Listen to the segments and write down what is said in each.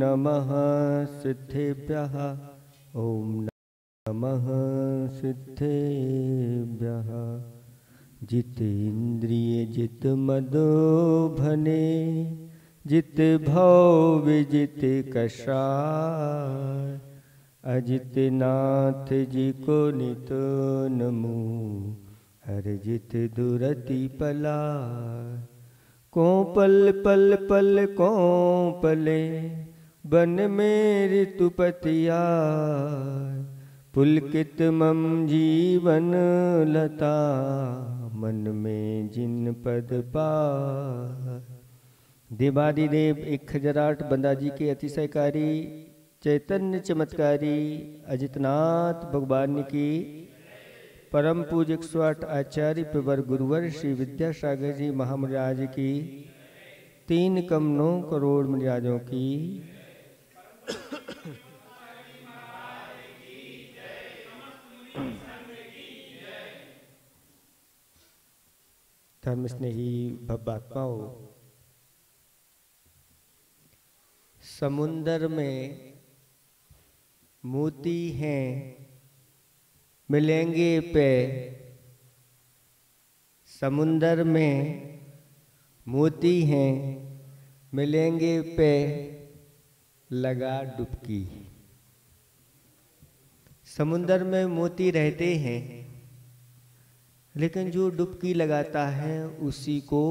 नमः सिद्धेभ्यः। ओम नमः सिद्धेभ्यः। जितेन्द्रिय जित मदोभने जित भव विजित कषाय। अजित नाथ जी को नित नमो हरजित दुरति पलाय। को पल पल पल को पले बन में ऋतुपति आय। पुलकित मम जीवन लता मन में जिन पद पाय। देवादिदेव 1008 बंदा जी के अतिशयकारी चैतन्य चमत्कारी अजितनाथ भगवान की परम पूज्य 108 आचार्य प्रवर गुरुवर श्री विद्यासागर जी महामराज की 3 कम 9 करोड़ मर्यादों की धर्म स्नेही भव्यात्माओं, समुंदर में मोती हैं मिलेंगे पे। समुंदर में मोती हैं मिलेंगे पे लगा डुबकी। समुंदर में मोती रहते हैं, लेकिन जो डुबकी लगाता है उसी को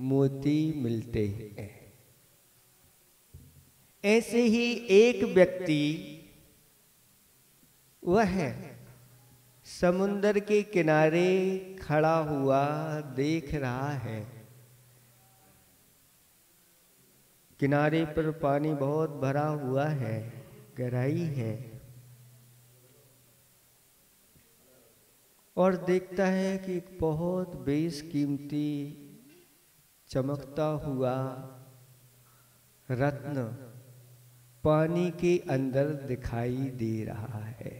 मोती मिलते हैं। ऐसे ही एक व्यक्ति वह समुंदर के किनारे खड़ा हुआ देख रहा है। किनारे पर पानी बहुत भरा हुआ है, गहराई है, और देखता है कि एक बहुत बेशकीमती चमकता हुआ रत्न पानी के अंदर दिखाई दे रहा है।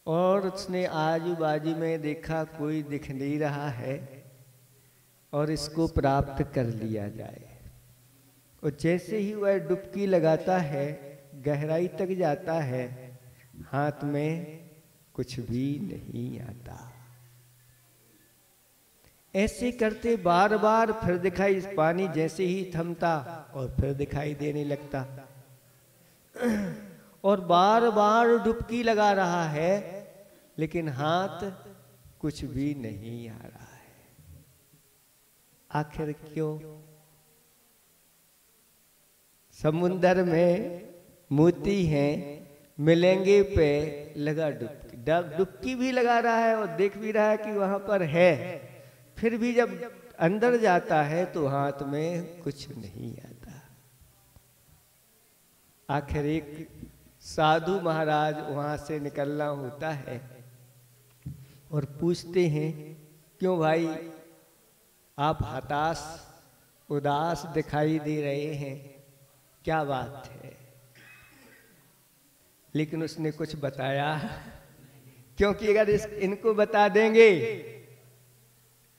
और उसने आजू बाजू में देखा कोई दिख नहीं रहा है और इसको प्राप्त कर लिया जाए। और जैसे ही वह डुबकी लगाता है, गहराई तक जाता है, हाथ में कुछ भी नहीं आता। ऐसे करते बार बार फिर दिखाई, इस पानी जैसे ही थमता और फिर दिखाई देने लगता, और बार बार डुबकी लगा रहा है, लेकिन हाथ कुछ भी नहीं आ रहा है। आखिर क्यों? समुंदर में मोती हैं मिलेंगे पे लगा डुबकी। डुबकी भी लगा रहा है और देख भी रहा है कि वहां पर है, फिर भी जब अंदर जाता है तो हाथ में कुछ नहीं आता। आखिर एक साधु महाराज वहां से निकलना होता है और पूछते हैं, क्यों भाई आप हताश उदास दिखाई दे रहे हैं, क्या बात है? लेकिन उसने कुछ बताया, क्योंकि अगर इनको बता देंगे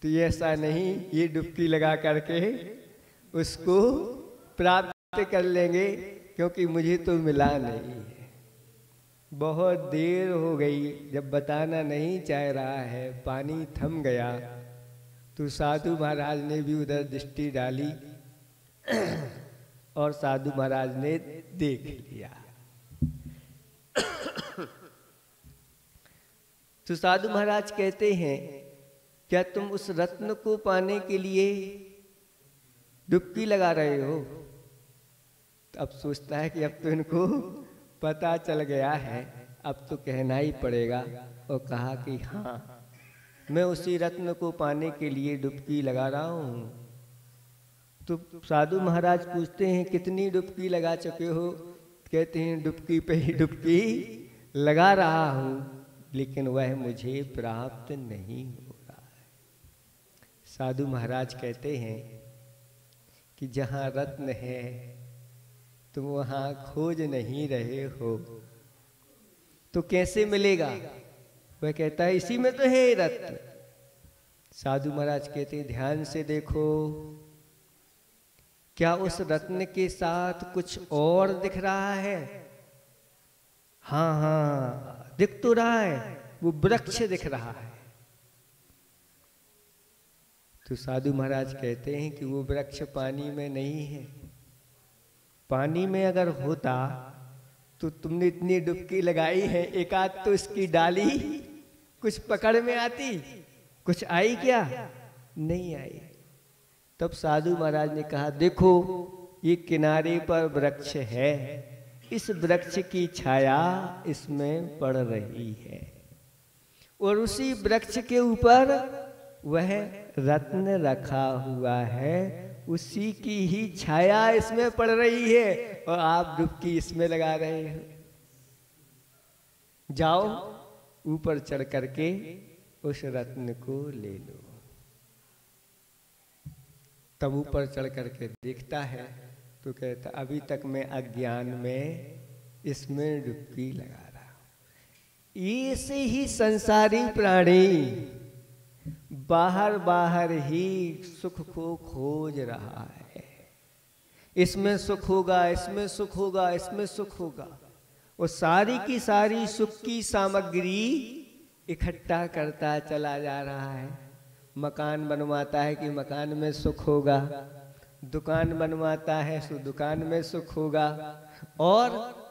तो ये ऐसा नहीं, ये डुबकी लगा करके उसको प्राप्त कर लेंगे, क्योंकि मुझे तो मिला नहीं है। बहुत देर हो गई, जब बताना नहीं चाह रहा है, पानी थम गया, तो साधु महाराज ने भी उधर दृष्टि डाली और साधु महाराज ने देख लिया। तो साधु महाराज कहते हैं, क्या तुम उस रत्न को पाने के लिए डुबकी लगा रहे हो? तो अब सोचता है कि अब तो इनको पता चल गया है, अब तो कहना ही पड़ेगा। और कहा कि हाँ, मैं उसी रत्न को पाने के लिए डुबकी लगा रहा हूँ। तो साधु महाराज पूछते हैं, कितनी डुबकी लगा चुके हो? कहते हैं, डुबकी पे ही डुबकी लगा रहा हूँ, लेकिन वह मुझे प्राप्त नहीं हो रहा है। साधु महाराज कहते हैं कि जहाँ रत्न है तुम वहाँ खोज नहीं रहे हो, तो कैसे मिलेगा? वह कहता है, इसी में तो है रत्न। साधु महाराज कहते हैं, ध्यान से देखो, क्या उस रत्न के साथ कुछ और दिख रहा है? हाँ हाँ, दिख तो रहा है, वो वृक्ष दिख रहा है। तो साधु महाराज कहते हैं कि वो वृक्ष पानी में नहीं है। पानी में अगर होता तो तुमने इतनी डुबकी लगाई है, एक आध तो इसकी डाली कुछ पकड़ में आती, कुछ आई क्या? नहीं आई। तब साधु महाराज ने कहा, देखो ये किनारे पर वृक्ष है, इस वृक्ष की छाया इसमें पड़ रही है और उसी वृक्ष के ऊपर वह रत्न रखा हुआ है, उसी की ही छाया इसमें पड़ रही है और आप डुबकी इसमें लगा रहे हो। जाओ ऊपर चढ़ करके उस रत्न को ले लो। तब ऊपर चढ़ करके देखता है तो कहता, अभी तक मैं अज्ञान में इसमें डुबकी लगा रहा हूं। ऐसे ही संसारी प्राणी बाहर बाहर ही सुख को खोज रहा है। इसमें सुख होगा, इसमें सुख होगा, इसमें सुख होगा, और सारी की सारी सुख की सामग्री इकट्ठा करता चला जा रहा है। मकान बनवाता है कि मकान में सुख होगा, दुकान बनवाता है तो दुकान में सुख होगा, और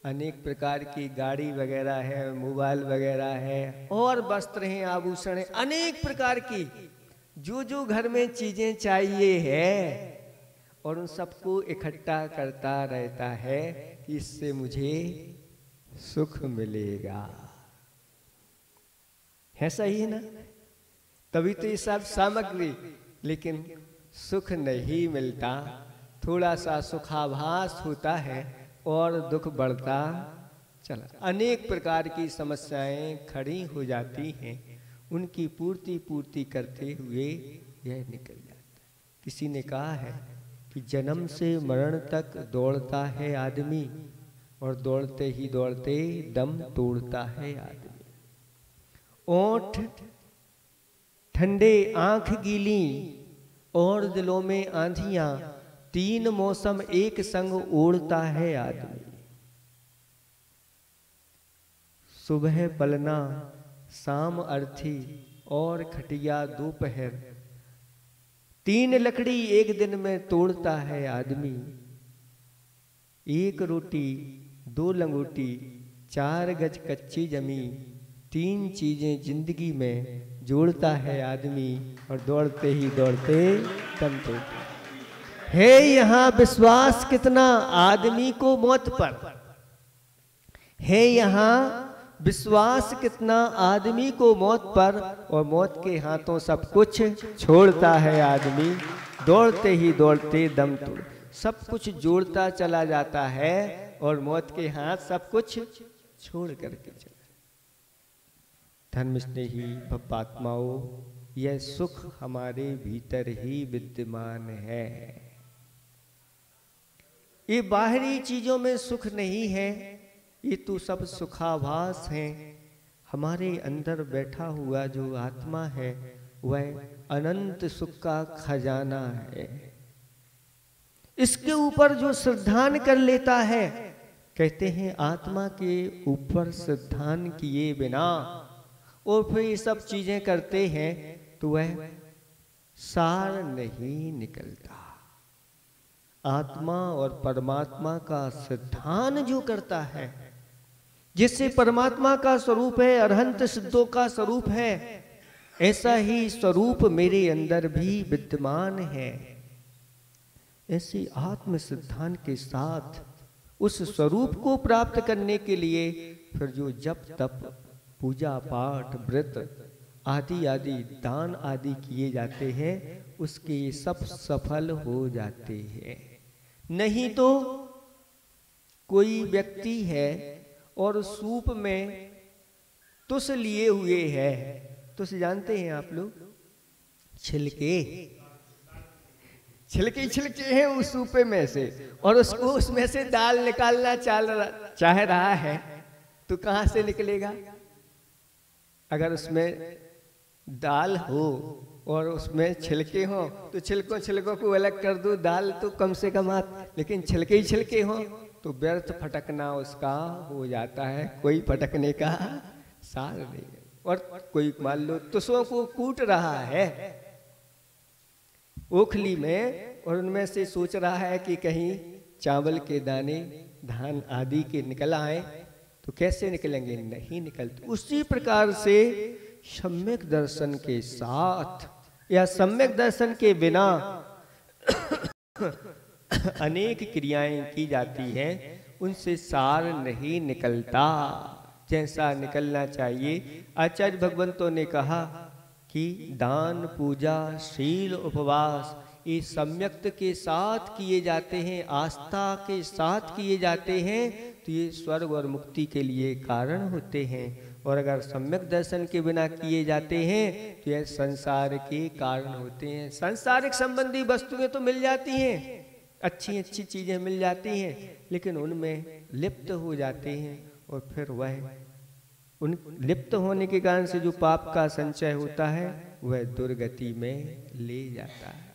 अनेक प्रकार की गाड़ी वगैरह है, मोबाइल वगैरह है, और वस्त्र हैं, आभूषण हैं, अनेक प्रकार की जो जो घर में चीजें चाहिए है, और उन सबको इकट्ठा करता रहता है कि इससे मुझे सुख मिलेगा। है सही ना? तभी तो ये सब सामग्री, लेकिन सुख नहीं मिलता। थोड़ा सा सुखाभास होता है और दुख बढ़ता चला। अनेक प्रकार की समस्याएं खड़ी हो जाती हैं, उनकी पूर्ति करते हुए यह निकल जाता है। किसी ने कहा है कि जन्म से मरण तक दौड़ता है आदमी, और दौड़ते ही दौड़ते दम तोड़ता है आदमी। ओंठ ठंडे, आंख गीली और दिलों में आंधियां, तीन मौसम एक संग ओढ़ता है आदमी। सुबह पलना, शाम अर्थी और खटिया दोपहर, तीन लकड़ी एक दिन में तोड़ता है आदमी। एक रोटी, दो लंगोटी, चार गज कच्ची जमी, तीन चीजें जिंदगी में जोड़ता है आदमी, और दौड़ते ही दौड़ते दम तोड़ता है। यहाँ विश्वास कितना आदमी को मौत पर है, यहाँ विश्वास कितना आदमी को मौत पर, और मौत के हाथों सब कुछ छोड़ता है आदमी। दौड़ते ही दौड़ते दम तोड़, सब कुछ जोड़ता चला जाता है और मौत के हाथ सब कुछ छोड़ करके चला। धर्म स्नेही भपात्माओं, यह सुख हमारे भीतर ही विद्यमान है। ये बाहरी चीजों में सुख नहीं है, ये तो सब सुखाभास हैं। हमारे अंदर बैठा हुआ जो आत्मा है वह अनंत सुख का खजाना है। इसके ऊपर जो श्रद्धान कर लेता है, कहते हैं आत्मा के ऊपर श्रद्धान किए बिना और फिर ये सब चीजें करते हैं तो वह सार नहीं निकलता। आत्मा और परमात्मा का श्रद्धान जो करता है, जिससे परमात्मा का स्वरूप है, अरहंत सिद्धों का स्वरूप है, ऐसा ही स्वरूप मेरे अंदर भी विद्यमान है। ऐसे आत्म सिद्धांत के साथ उस स्वरूप को प्राप्त करने के लिए फिर जो जप तप पूजा पाठ व्रत आदि आदि दान आदि किए जाते हैं, उसके सब सफल हो जाते हैं। नहीं तो कोई व्यक्ति है और सूप में तुस लिए हुए है, तुस जानते हैं आप लोग, छिलके छिलके छिलके हैं उस सूपे में से, और उसको उसमें से दाल निकालना चाह रहा है तो कहां से निकलेगा? अगर उसमें दाल हो और उसमें छिलके हों तो छिलकों को अलग कर दूं, दाल तो कम से कम लेकिन छिलके ही छिलके हों तो व्यर्थ फटकना उसका हो जाता है, कोई फटकने का सार नहीं। और कोई मान लो तुसों को कूट रहा है ओखली में और उनमें से सोच रहा है कि कहीं चावल के दाने धान आदि के निकल आए, तो कैसे निकलेंगे? नहीं निकलते। उसी प्रकार से सम्यक दर्शन के साथ या सम्यक दर्शन के बिना अनेक क्रियाएं की जाती हैं, उनसे सार नहीं निकलता जैसा निकलना चाहिए। आचार्य भगवंतों ने कहा कि दान, पूजा, शील, उपवास ये सम्यक्त के साथ किए जाते हैं, आस्था के साथ किए जाते हैं, तो ये स्वर्ग और मुक्ति के लिए कारण होते हैं। और अगर सम्यक दर्शन के बिना किए जाते हैं तो यह संसार के कारण होते हैं। सांसारिक संबंधी वस्तुएं तो मिल जाती हैं, अच्छी अच्छी चीजें मिल जाती हैं, लेकिन उनमें लिप्त हो जाते हैं और फिर वह उन लिप्त होने के कारण से जो पाप का संचय होता है वह दुर्गति में ले जाता है।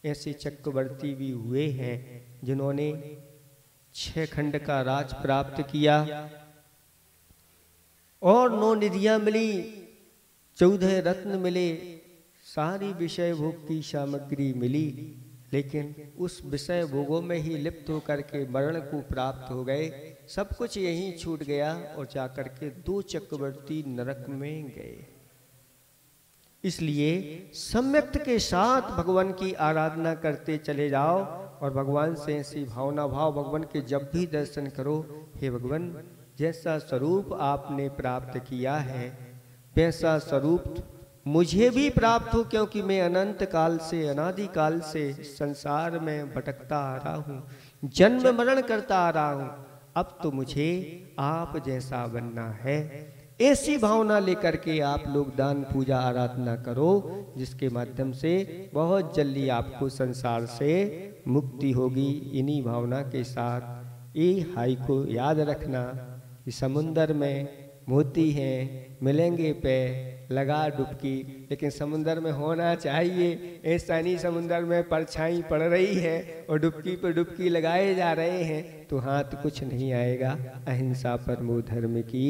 ऐसे चक्रवर्ती भी हुए हैं जिन्होंने 6 खंड का राज प्राप्त किया और 9 निधियां मिली, 14 रत्न मिले, सारी विषय भोग की सामग्री मिली, लेकिन उस विषय भोगों में ही लिप्त होकर के मरण को प्राप्त हो गए। सब कुछ यहीं छूट गया और जाकर के 2 चक्रवर्ती नरक में गए। इसलिए सम्यक्त के साथ भगवान की आराधना करते चले जाओ और भगवान से ऐसी भावना भाव, भगवान के जब भी दर्शन करो, हे भगवान जैसा स्वरूप आपने प्राप्त किया है वैसा स्वरूप मुझे भी प्राप्त हो, क्योंकि मैं अनंत काल से, अनादि काल से संसार में भटकता आ रहा हूँ, जन्म मरण करता आ रहा हूँ, अब तो मुझे आप जैसा बनना है। ऐसी भावना लेकर के आप लोग दान, पूजा, आराधना करो, जिसके माध्यम से बहुत जल्दी आपको संसार से मुक्ति होगी। इन्हीं भावना के साथ ये हाई को याद रखना कि समुंदर में मोती हैं, मिलेंगे पे लगा डुबकी, लेकिन समुंदर में होना चाहिए। ऐसा नहीं समुंदर में परछाई पड़ रही है और डुबकी पर डुबकी लगाए जा रहे हैं तो हाथ कुछ नहीं आएगा। अहिंसा परमो धर्म की